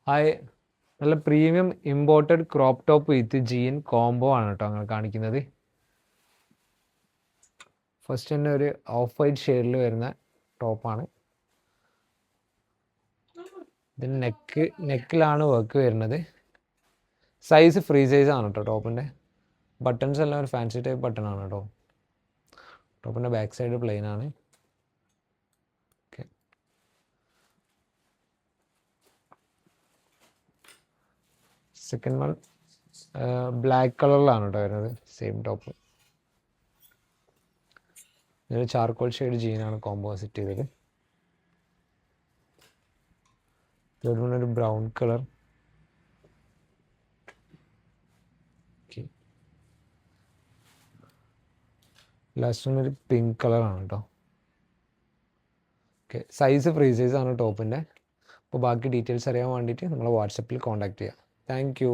Hi, നല്ല premium imported crop top with jean combo ആണ് കേട്ടോ അങ്ങനെ കാണിക്കുന്നത്. ഫസ്റ്റ് തന്നെ ഒരു ഓഫ് വൈറ്റ് ഷെയ്ഡിൽ വരുന്ന ടോപ്പാണ്. ഇതിന് നെക്കിലാണ് വർക്ക് വരുന്നത്. സൈസ് ഫ്രീ സൈസ് ആണ് കേട്ടോ ടോപ്പിൻ്റെ. ബട്ടൺസ് എല്ലാം ഒരു ഫാൻസി ടൈപ്പ് ബട്ടൺ ആണ് കേട്ടോ. ടോപ്പിൻ്റെ ബാക്ക് സൈഡ് പ്ലെയിൻ ആണ്. ഓക്കെ, സെക്കൻഡ് വൺ ബ്ലാക്ക് കളറിലാണ് കേട്ടോ വരുന്നത്. Same top. ഇതൊരു ചാർക്കോൾ ഷെയ്ഡ് ജീനാണ് കോംബോ സെറ്റ് ചെയ്തത്. തേർഡ് വൺ ഒരു ബ്രൗൺ കളർ. ലാസ്റ്റ് വൺ ഒരു പിങ്ക് കളറാണ് കേട്ടോ. ഓക്കെ, സൈസ് ഫ്രീ സൈസ് ആണ് ടോപ്പിൻ്റെ. അപ്പോൾ ബാക്കി ഡീറ്റെയിൽസ് അറിയാൻ വേണ്ടിയിട്ട് നമ്മളെ വാട്സപ്പിൽ കോൺടാക്ട് ചെയ്യാം. Thank you.